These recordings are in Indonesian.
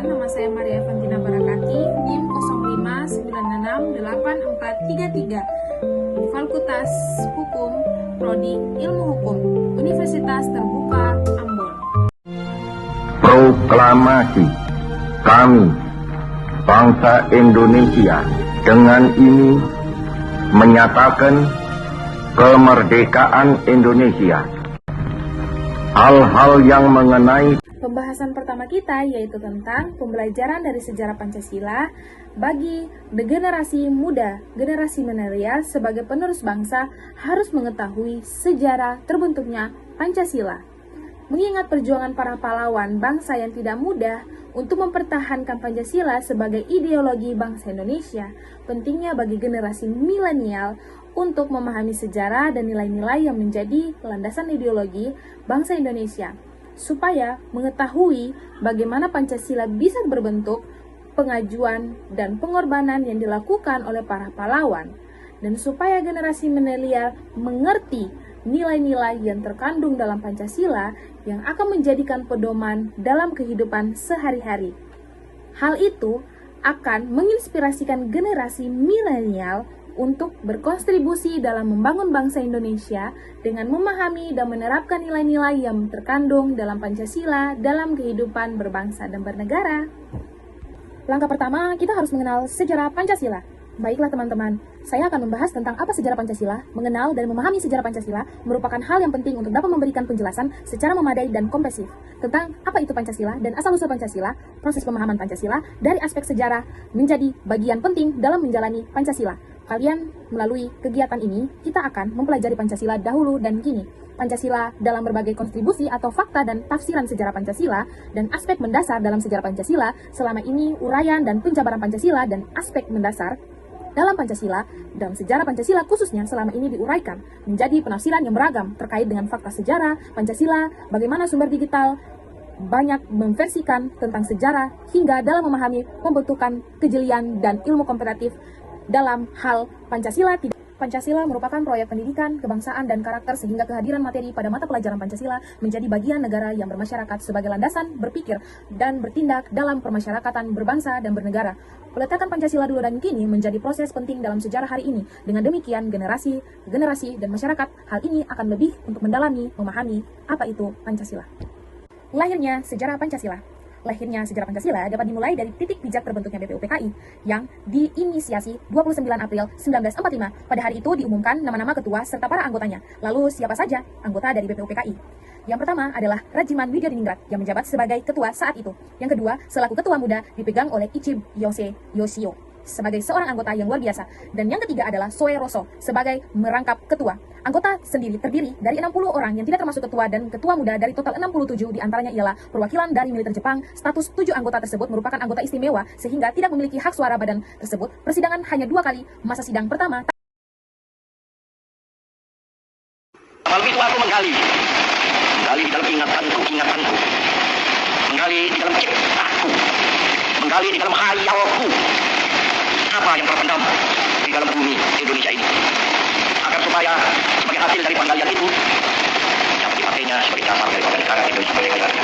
Perkenalkan, nama saya Maria Fantina Barakati, NIM 05968433, Fakultas Hukum, Prodi Ilmu Hukum, Universitas Terbuka Ambon. Proklamasi kami, bangsa Indonesia, dengan ini menyatakan kemerdekaan Indonesia. Hal-hal yang mengenai Pembahasan pertama kita yaitu tentang pembelajaran dari sejarah Pancasila bagi generasi muda, generasi milenial sebagai penerus bangsa harus mengetahui sejarah terbentuknya Pancasila. Mengingat perjuangan para pahlawan bangsa yang tidak mudah untuk mempertahankan Pancasila sebagai ideologi bangsa Indonesia, pentingnya bagi generasi milenial untuk memahami sejarah dan nilai-nilai yang menjadi landasan ideologi bangsa Indonesia, supaya mengetahui bagaimana Pancasila bisa berbentuk, pengajuan dan pengorbanan yang dilakukan oleh para pahlawan, dan supaya generasi milenial mengerti nilai-nilai yang terkandung dalam Pancasila yang akan menjadikan pedoman dalam kehidupan sehari-hari. Hal itu akan menginspirasikan generasi milenial untuk berkontribusi dalam membangun bangsa Indonesia dengan memahami dan menerapkan nilai-nilai yang terkandung dalam Pancasila dalam kehidupan berbangsa dan bernegara. Langkah pertama, kita harus mengenal sejarah Pancasila. Baiklah teman-teman, saya akan membahas tentang apa sejarah Pancasila. Mengenal dan memahami sejarah Pancasila merupakan hal yang penting untuk dapat memberikan penjelasan secara memadai dan komprehensif tentang apa itu Pancasila dan asal-usul Pancasila, proses pemahaman Pancasila dari aspek sejarah menjadi bagian penting dalam menjalani Pancasila. Kalian melalui kegiatan ini, kita akan mempelajari Pancasila dahulu dan kini. Pancasila dalam berbagai kontribusi atau fakta dan tafsiran sejarah Pancasila dan aspek mendasar dalam sejarah Pancasila. Selama ini, uraian dan penjabaran Pancasila dan aspek mendasar dalam Pancasila dalam sejarah Pancasila khususnya selama ini diuraikan menjadi penafsiran yang beragam terkait dengan fakta sejarah Pancasila, bagaimana sumber digital banyak memversikan tentang sejarah hingga dalam memahami pembentukan kejelian dan ilmu komparatif dalam hal Pancasila. Pancasila merupakan proyek pendidikan, kebangsaan, dan karakter sehingga kehadiran materi pada mata pelajaran Pancasila menjadi bagian negara yang bermasyarakat sebagai landasan berpikir dan bertindak dalam permasyarakatan berbangsa dan bernegara. Peletakan Pancasila dulu dan kini menjadi proses penting dalam sejarah hari ini. Dengan demikian, generasi, dan masyarakat hal ini akan lebih untuk mendalami, memahami apa itu Pancasila. Lahirnya sejarah Pancasila. Lahirnya sejarah Pancasila dapat dimulai dari titik pijak terbentuknya BPUPKI yang diinisiasi 29 April 1945. Pada hari itu diumumkan nama-nama ketua serta para anggotanya. Lalu siapa saja anggota dari BPUPKI? Yang pertama adalah Rajiman Widyadiningrat yang menjabat sebagai ketua saat itu. Yang kedua, selaku ketua muda dipegang oleh Ichib Yose Yoshio sebagai seorang anggota yang luar biasa. Dan yang ketiga adalah Soe Roso sebagai merangkap ketua. Anggota sendiri terdiri dari 60 orang yang tidak termasuk ketua dan ketua muda. Dari total 67 diantaranya ialah perwakilan dari militer Jepang. Status 7 anggota tersebut merupakan anggota istimewa sehingga tidak memiliki hak suara badan tersebut. Persidangan hanya 2 kali. Masa sidang pertama Malam itu aku menggali di dalam ingatanku, menggali di dalam ciptaku, menggali di dalam hayalku, apa yang terpendam di dalam bumi Indonesia ini, agar supaya sebagai hasil dari penggalian itu dapat dipakainya sebagai dasar dari negara Indonesia sebagai negara.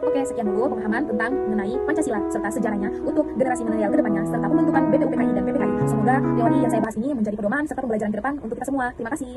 Oke, sekian dulu pemahaman tentang mengenai Pancasila serta sejarahnya untuk generasi milenial ke depannya serta pembentukan BPUPKI dan PPKI. Semoga teori yang saya bahas ini menjadi pedoman serta pembelajaran ke depan untuk kita semua. Terima kasih.